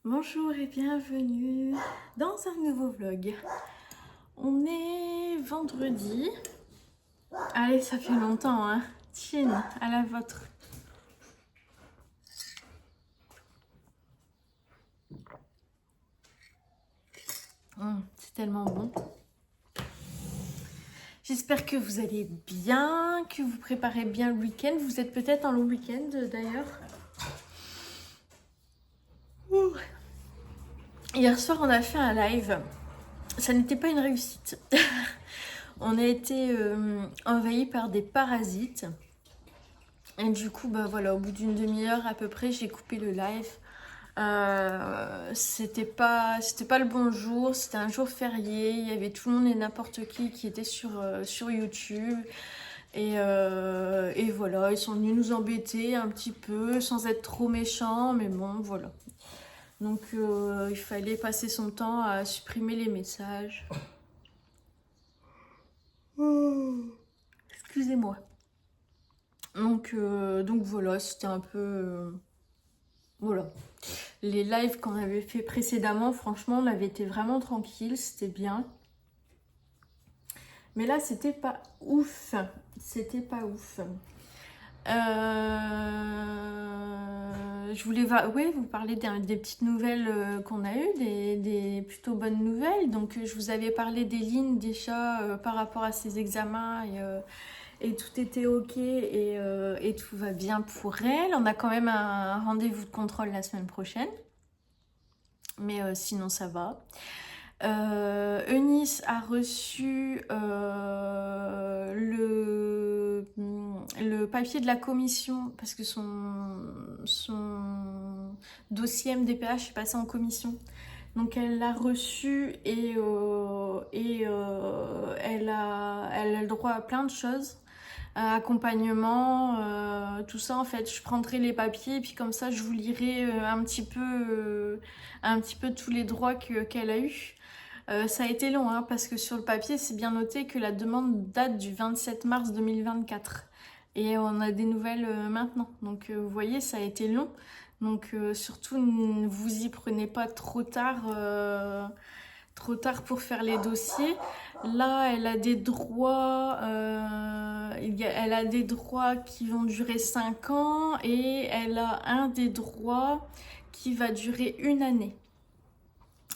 Bonjour et bienvenue dans un nouveau vlog. On est vendredi. Allez, ça fait longtemps, hein. Chin, à la vôtre. C'est tellement bon. J'espère que vous allez bien, que vous préparez bien le week-end. Vous êtes peut-être en long week-end d'ailleurs. Ouh. Hier soir, on a fait un live. Ça n'était pas une réussite. On a été envahi par des parasites. Et du coup, bah voilà, au bout d'une demi-heure à peu près, j'ai coupé le live. C'était pas le bon jour, c'était un jour férié, il y avait tout le monde et n'importe qui était sur YouTube. Et voilà, ils sont venus nous embêter un petit peu sans être trop méchants, mais bon, voilà. Donc il fallait passer son temps à supprimer les messages. Excusez-moi. Donc voilà, c'était un peu... voilà. Les lives qu'on avait fait précédemment, franchement, on avait été vraiment tranquille, c'était bien. Mais là, c'était pas ouf. C'était pas ouf. Je voulais ouais, vous parler des petites nouvelles qu'on a eues, des plutôt bonnes nouvelles. Donc, je vous avais parlé d'Eline déjà par rapport à ses examens et tout était ok et tout va bien pour elle. On a quand même un rendez-vous de contrôle la semaine prochaine. Mais sinon, ça va. Eunice a reçu le papier de la commission parce que son dossier MDPH est passé en commission. Donc elle l'a reçu et elle a le droit à plein de choses. Accompagnement, tout ça en fait. Je prendrai les papiers et puis comme ça je vous lirai un petit peu tous les droits qu'elle a eu. Ça a été long hein, parce que sur le papier c'est bien noté que la demande date du 27 mars 2024 et on a des nouvelles maintenant. Donc vous voyez ça a été long. Donc surtout ne vous y prenez pas trop tard pour faire les dossiers. Là, elle a des droits, elle a des droits qui vont durer 5 ans et elle a un des droits qui va durer 1 année.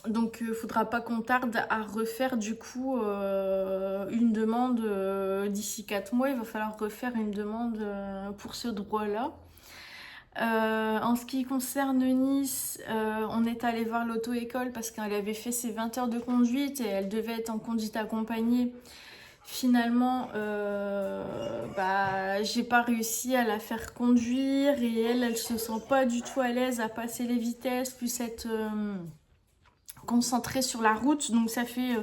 Donc, il ne faudra pas qu'on tarde à refaire du coup une demande d'ici 4 mois. Il va falloir refaire une demande pour ce droit-là. En ce qui concerne Nice, on est allé voir l'auto-école parce qu'elle avait fait ses 20 heures de conduite et elle devait être en conduite accompagnée. Finalement, j'ai pas réussi à la faire conduire et elle se sent pas du tout à l'aise à passer les vitesses, plus être concentrée sur la route. Donc ça fait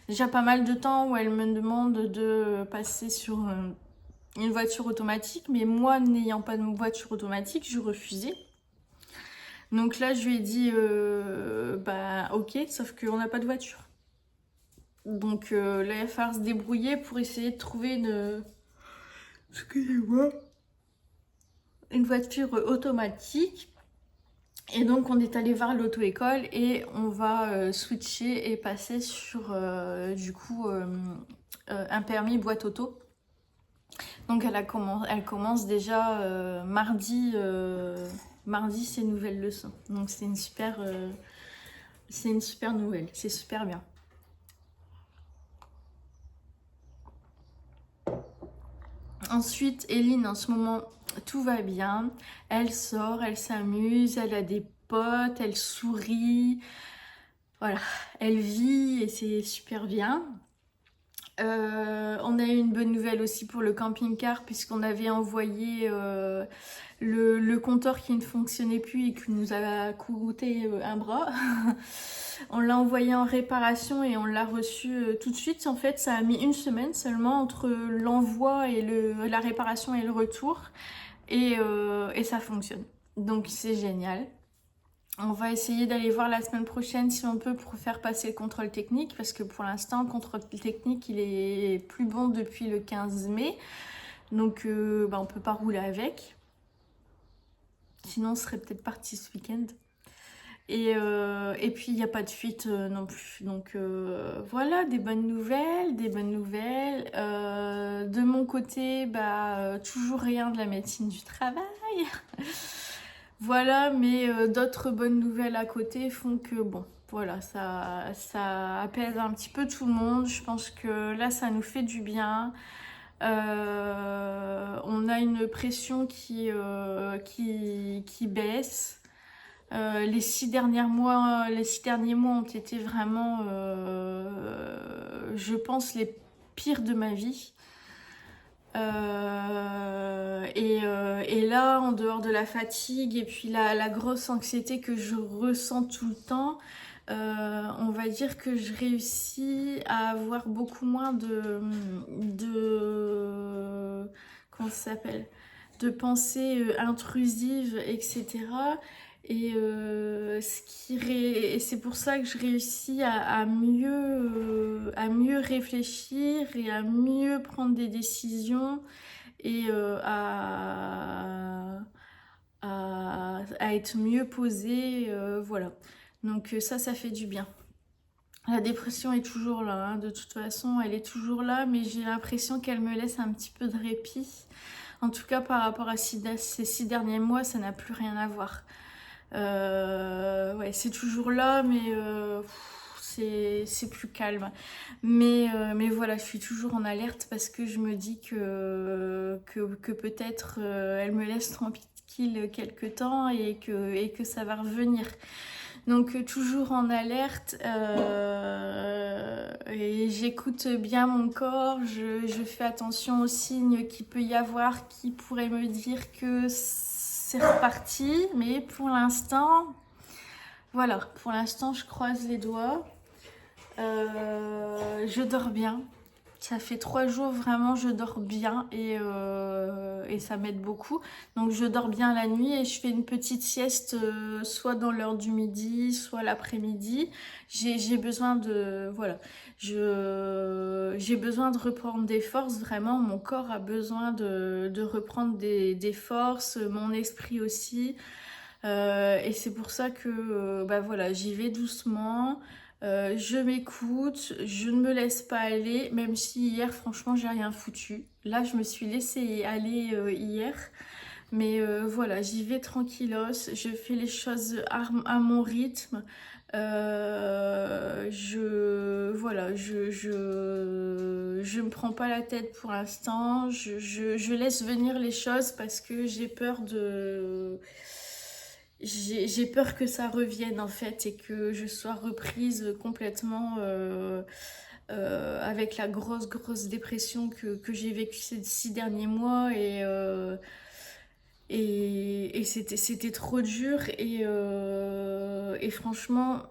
déjà pas mal de temps où elle me demande de passer sur une voiture automatique, mais moi n'ayant pas de voiture automatique, je refusais. Donc là, je lui ai dit, ok, sauf qu'on n'a pas de voiture. Donc là, il va falloir se débrouiller pour essayer de trouver une voiture automatique. Et donc, on est allé voir l'auto-école et on va switcher et passer sur, un permis boîte auto. Donc, elle commence déjà mardi ses nouvelles leçons. Donc, c'est une super nouvelle. C'est super bien. Ensuite, Eline, en ce moment, tout va bien. Elle sort, elle s'amuse, elle a des potes, elle sourit. Voilà, elle vit et c'est super bien. On a eu une bonne nouvelle aussi pour le camping-car puisqu'on avait envoyé le compteur qui ne fonctionnait plus et qui nous a coûté un bras. On l'a envoyé en réparation et on l'a reçu tout de suite. En fait, ça a mis 1 semaine seulement entre l'envoi et la réparation et le retour. Et ça fonctionne. Donc c'est génial. On va essayer d'aller voir la semaine prochaine si on peut pour faire passer le contrôle technique parce que pour l'instant, le contrôle technique, il est plus bon depuis le 15 mai. Donc on peut pas rouler avec. Sinon, on serait peut-être parti ce week-end. Et puis il n'y a pas de fuite non plus. Donc voilà, des bonnes nouvelles, des bonnes nouvelles. De mon côté, toujours rien de la médecine du travail. Voilà, mais d'autres bonnes nouvelles à côté font que bon, voilà, ça apaise un petit peu tout le monde. Je pense que là, ça nous fait du bien. On a une pression qui baisse. Les 6 derniers mois ont été vraiment, je pense, les pires de ma vie. Et là, en dehors de la fatigue et puis la grosse anxiété que je ressens tout le temps, on va dire que je réussis à avoir beaucoup moins comment ça s'appelle, de pensées intrusives, etc. Et c'est pour ça que je réussis à mieux réfléchir et à mieux prendre des décisions et à être mieux posée. Voilà. Donc ça fait du bien. La dépression est toujours là, hein. De toute façon, elle est toujours là, mais j'ai l'impression qu'elle me laisse un petit peu de répit. En tout cas, par rapport à ces 6 derniers mois, ça n'a plus rien à voir. Ouais, c'est toujours là, mais c'est plus calme. Mais voilà, je suis toujours en alerte parce que je me dis que peut-être elle me laisse tranquille quelque temps et que ça va revenir. Donc toujours en alerte et j'écoute bien mon corps, je fais attention aux signes qu'il peut y avoir qui pourraient me dire que c'est reparti, mais pour l'instant, voilà, pour l'instant je croise les doigts, je dors bien. Ça fait 3 jours vraiment je dors bien et ça m'aide beaucoup. Donc je dors bien la nuit et je fais une petite sieste soit dans l'heure du midi, soit l'après-midi. J'ai besoin de voilà, j'ai besoin de reprendre des forces vraiment. Mon corps a besoin de reprendre des forces, mon esprit aussi. Et c'est pour ça que voilà, j'y vais doucement. Je m'écoute, je ne me laisse pas aller, même si hier, franchement, j'ai rien foutu. Là, je me suis laissée aller hier, mais voilà, j'y vais tranquillos, je fais les choses à mon rythme. Voilà, je me prends pas la tête pour l'instant, je laisse venir les choses parce que j'ai peur j'ai peur que ça revienne en fait et que je sois reprise complètement avec la grosse dépression que j'ai vécue ces 6 derniers mois et c'était trop dur et franchement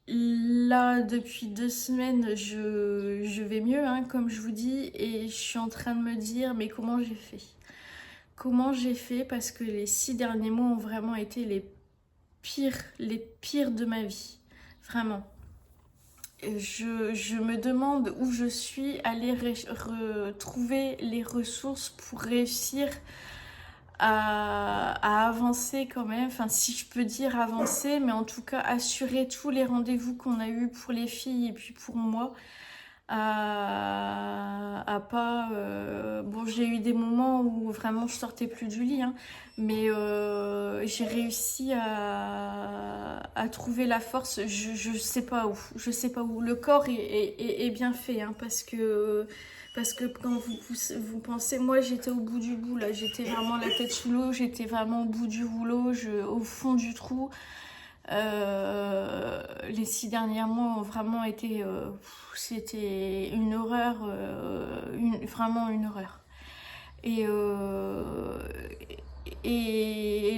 là depuis 2 semaines je vais mieux hein, comme je vous dis et je suis en train de me dire mais comment j'ai fait? Comment j'ai fait parce que les 6 derniers mois ont vraiment été les pires de ma vie. Vraiment. Je me demande où je suis allée retrouver les ressources pour réussir à avancer quand même. Enfin, si je peux dire avancer, mais en tout cas assurer tous les rendez-vous qu'on a eus pour les filles et puis pour moi. À pas bon j'ai eu des moments où vraiment je sortais plus du lit hein, mais j'ai réussi à trouver la force je sais pas où le corps est bien fait hein, parce que quand vous pensez moi j'étais au bout du bout là, j'étais vraiment la tête sous l'eau, j'étais vraiment au bout du rouleau, au fond du trou. Les 6 derniers mois ont vraiment été c'était une horreur vraiment une horreur et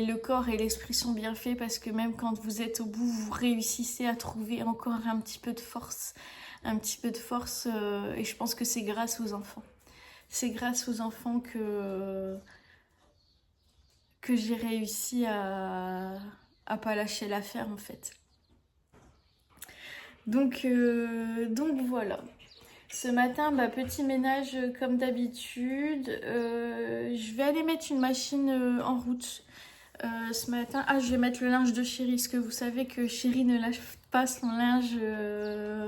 le corps et l'esprit sont bien faits parce que même quand vous êtes au bout vous réussissez à trouver encore un petit peu de force et je pense que c'est grâce aux enfants que j'ai réussi à pas lâcher l'affaire en fait. Donc voilà. Ce matin, petit ménage comme d'habitude. Je vais aller mettre une machine en route. ce matin. Ah, je vais mettre le linge de Chéri, parce que vous savez que Chéri ne lâche pas son linge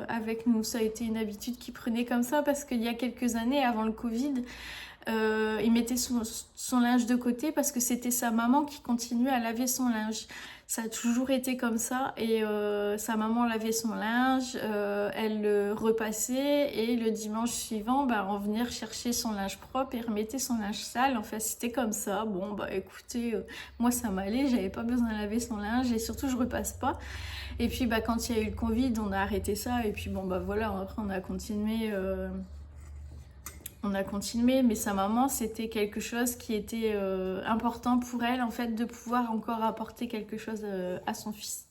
avec nous. Ça a été une habitude qu'il prenait comme ça, parce qu'il y a quelques années, avant le Covid, il mettait son linge de côté parce que c'était sa maman qui continuait à laver son linge. Ça a toujours été comme ça et sa maman lavait son linge, elle le repassait et le dimanche suivant, bah, on venait chercher son linge propre et remettait son linge sale. En fait, c'était comme ça. Bon, bah écoutez, moi ça m'allait, j'avais pas besoin de laver son linge et surtout je repasse pas. Et puis bah quand il y a eu le Covid, on a arrêté ça et puis bon bah voilà, après on a continué. Mais sa maman, c'était quelque chose qui était important pour elle, en fait, de pouvoir encore apporter quelque chose à son fils.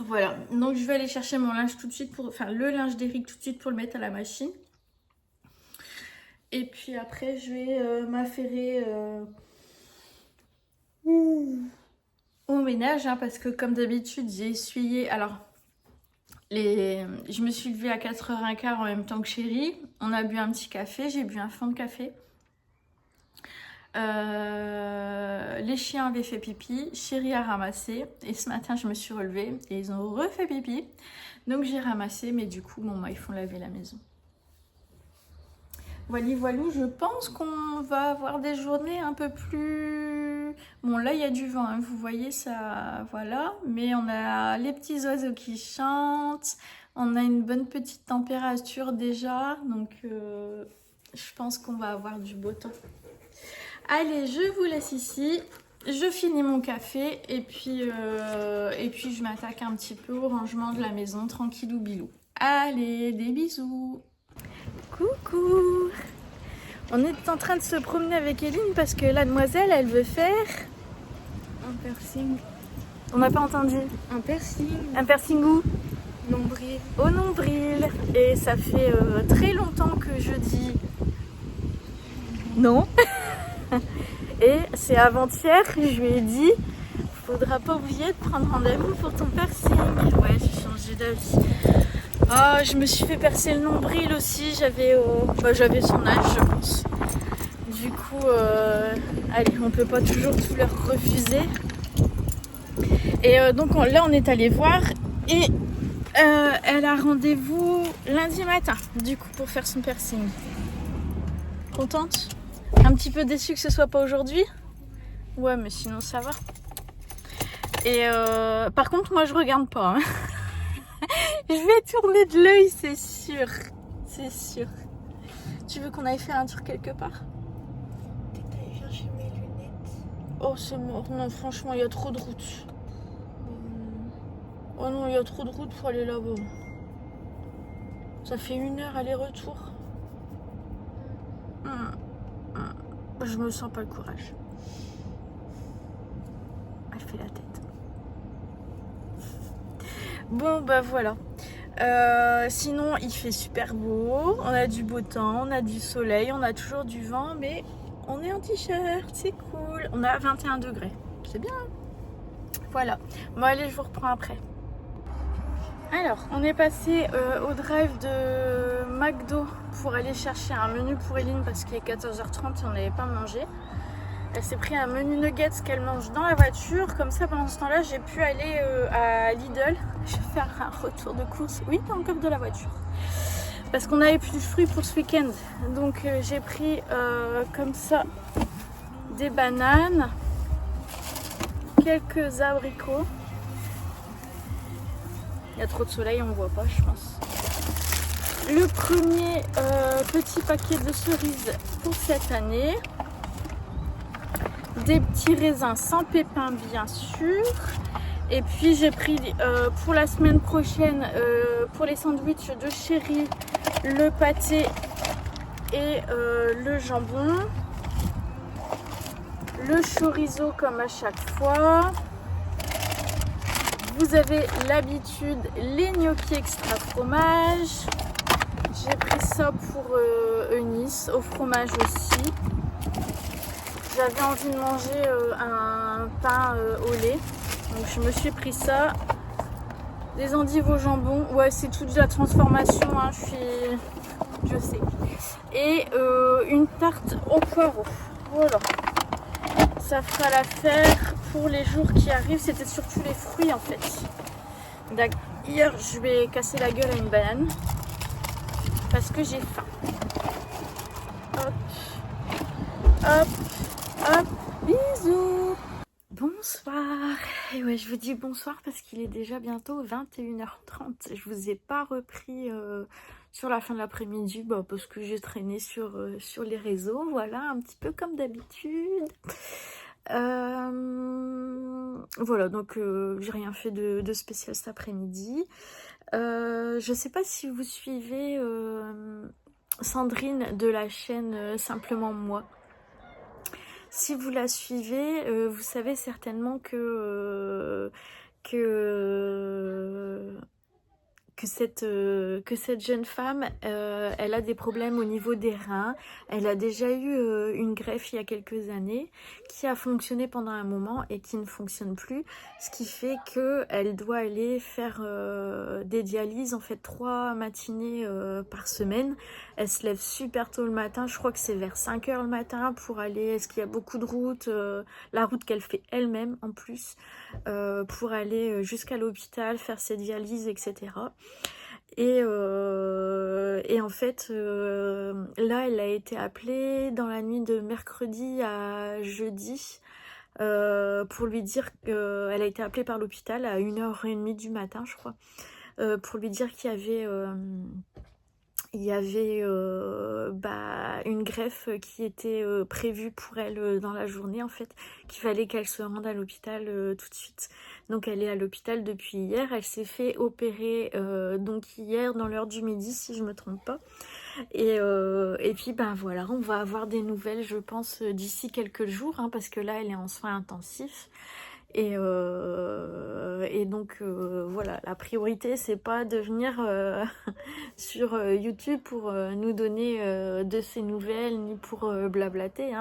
Voilà, donc je vais aller chercher mon linge tout de suite, enfin le linge d'Eric tout de suite pour le mettre à la machine. Et puis après, je vais m'affairer au ménage, hein, parce que comme d'habitude, j'ai essuyé... Alors, je me suis levée à 4h15 en même temps que Chéri. On a bu un petit café, j'ai bu un fond de café. Les chiens avaient fait pipi, Chéri a ramassé. Et ce matin, je me suis relevée et ils ont refait pipi. Donc j'ai ramassé, mais du coup, bon, bah, ils font laver la maison. Voilà, voilou, je pense qu'on va avoir des journées un peu plus... Bon, là, il y a du vent, hein, vous voyez, ça... Voilà. Mais on a les petits oiseaux qui chantent. On a une bonne petite température déjà. Donc, je pense qu'on va avoir du beau temps. Allez, je vous laisse ici. Je finis mon café. Et puis je m'attaque un petit peu au rangement de la maison, tranquillou bilou. Allez, des bisous. Coucou! On est en train de se promener avec Eline parce que la demoiselle, elle veut faire un piercing. On n'a pas entendu. Un piercing. Un piercing où? Nombril. Au nombril. Et ça fait très longtemps que je dis non. Et c'est avant-hier, je lui ai dit, faudra pas oublier de prendre rendez-vous pour ton piercing. Ouais, j'ai changé d'avis. Ah, je me suis fait percer le nombril aussi, j'avais son âge, je pense. Du coup, allez, on peut pas toujours tout leur refuser. Et donc là, on est allé voir et elle a rendez-vous lundi matin, du coup, pour faire son piercing. Contente? Un petit peu déçue que ce soit pas aujourd'hui? Ouais, mais sinon ça va. Et par contre, moi, je regarde pas. Hein. Je vais tourner de l'œil, c'est sûr. C'est sûr. Tu veux qu'on aille faire un tour quelque part? Peut-être aller chercher mes lunettes. Oh, c'est mort. Non, franchement, il y a trop de route. Oh non, il y a trop de route pour aller là-bas. Ça fait 1 heure aller-retour. Je me sens pas le courage. Elle fait la tête. Bon, bah voilà. Sinon, il fait super beau. On a du beau temps, on a du soleil, on a toujours du vent, mais on est en t-shirt, c'est cool. On a 21 degrés. C'est bien. Voilà. Bon, allez, je vous reprends après. Alors, on est passé au drive de McDo pour aller chercher un menu pour Eline parce qu'il est 14h30 et on n'avait pas mangé. Elle s'est pris un menu nuggets qu'elle mange dans la voiture. Comme ça, pendant ce temps-là, j'ai pu aller à Lidl. Je vais faire un retour de course. Oui, pas encore de la voiture. Parce qu'on n'avait plus de fruits pour ce week-end. Donc, j'ai pris comme ça des bananes, quelques abricots. Il y a trop de soleil, on ne voit pas, je pense. Le premier petit paquet de cerises pour cette année. Des petits raisins sans pépins, bien sûr. Et puis j'ai pris pour la semaine prochaine, pour les sandwichs de Chéri, le pâté et le jambon. Le chorizo comme à chaque fois. Vous avez l'habitude, les gnocchis extra fromage. J'ai pris ça pour Eunice, au fromage aussi. J'avais envie de manger un pain au lait, donc je me suis pris ça. Des endives au jambon, ouais, c'est toute la transformation, hein. je sais. Et une tarte au poireau. Voilà. Ça fera l'affaire pour les jours qui arrivent. C'était surtout les fruits en fait. Hier, je vais casser la gueule à une banane parce que j'ai faim. Hop, hop, hop, bisous. Bonsoir. Et ouais, je vous dis bonsoir parce qu'il est déjà bientôt 21h30. Je vous ai pas repris sur la fin de l'après-midi parce que j'ai traîné sur les réseaux. Voilà, un petit peu comme d'habitude. Voilà, donc j'ai rien fait de spécial cet après-midi. Je sais pas si vous suivez Sandrine de la chaîne Simplement Moi. Si vous la suivez, vous savez certainement que cette jeune femme, elle a des problèmes au niveau des reins. Elle a déjà eu une greffe il y a quelques années qui a fonctionné pendant un moment et qui ne fonctionne plus. Ce qui fait qu'elle doit aller faire des dialyses, en fait 3 matinées par semaine. Elle se lève super tôt le matin, je crois que c'est vers 5 h le matin pour aller, est-ce qu'il y a beaucoup de routes, la route qu'elle fait elle-même en plus, pour aller jusqu'à l'hôpital, faire ses dialyses, etc. Et en fait, là, elle a été appelée dans la nuit de mercredi à jeudi pour lui dire qu'elle a été appelée par l'hôpital à 1h30 du matin, je crois, pour lui dire qu'il y avait une greffe qui était prévue pour elle dans la journée en fait, qu'il fallait qu'elle se rende à l'hôpital tout de suite. Donc elle est à l'hôpital depuis hier, elle s'est fait opérer donc hier dans l'heure du midi si je me trompe pas. Et puis voilà, on va avoir des nouvelles je pense d'ici quelques jours parce que là elle est en soins intensifs. Et donc voilà, la priorité c'est pas de venir sur YouTube pour nous donner de ses nouvelles ni pour blablater,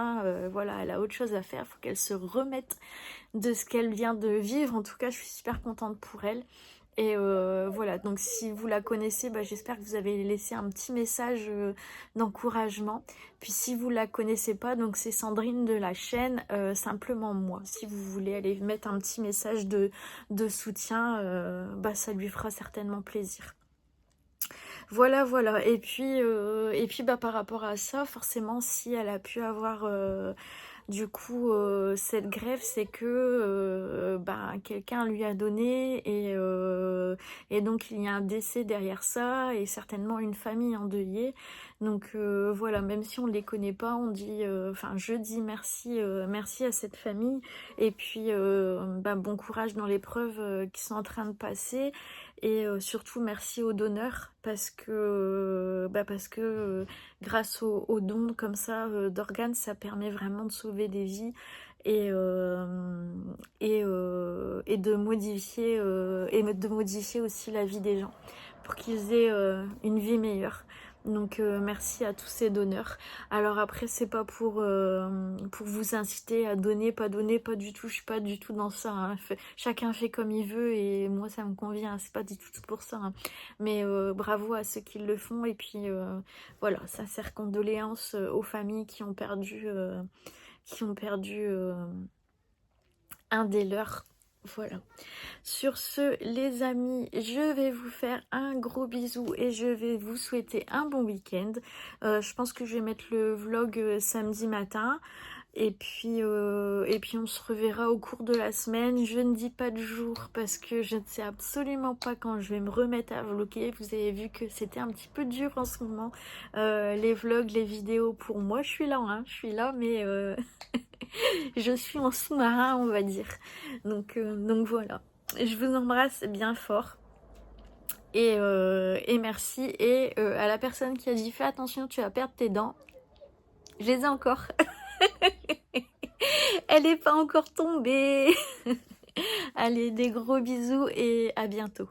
voilà, elle a autre chose à faire, faut qu'elle se remette de ce qu'elle vient de vivre. En tout cas je suis super contente pour elle. Et voilà, donc si vous la connaissez, j'espère que vous avez laissé un petit message d'encouragement. Puis si vous la connaissez pas, donc c'est Sandrine de la chaîne Simplement Moi. Si vous voulez aller mettre un petit message de soutien, ça lui fera certainement plaisir. Voilà, voilà. Et puis par rapport à ça, forcément, si elle a pu avoir du coup cette greffe, c'est que quelqu'un lui a donné et donc il y a un décès derrière ça et certainement une famille endeuillée. Donc voilà, même si on ne les connaît pas, on dit, je dis merci à cette famille et puis bon courage dans l'épreuve qu'ils sont en train de passer. Et surtout merci aux donneurs parce que grâce aux dons comme ça d'organes, ça permet vraiment de sauver des vies et de modifier aussi la vie des gens pour qu'ils aient une vie meilleure. Donc merci à tous ces donneurs. Alors après c'est pas pour vous inciter à donner, pas du tout, je suis pas du tout dans ça. Chacun fait comme il veut et moi ça me convient, c'est pas du tout pour ça. Mais bravo à ceux qui le font et puis voilà, sincères condoléances aux familles qui ont perdu un des leurs. Voilà. Sur ce, les amis, je vais vous faire un gros bisou et je vais vous souhaiter un bon week-end. Je pense que je vais mettre le vlog samedi matin. Et puis on se reverra au cours de la semaine. Je ne dis pas de jour parce que je ne sais absolument pas quand je vais me remettre à vlogger. Vous avez vu que c'était un petit peu dur en ce moment. Les vlogs, les vidéos pour moi, je suis là, mais je suis en sous-marin, on va dire. Donc voilà. Je vous embrasse bien fort. Et merci. Et à la personne qui a dit fais attention, tu vas perdre tes dents. Je les ai encore. Elle n'est pas encore tombée. Allez, des gros bisous et à bientôt.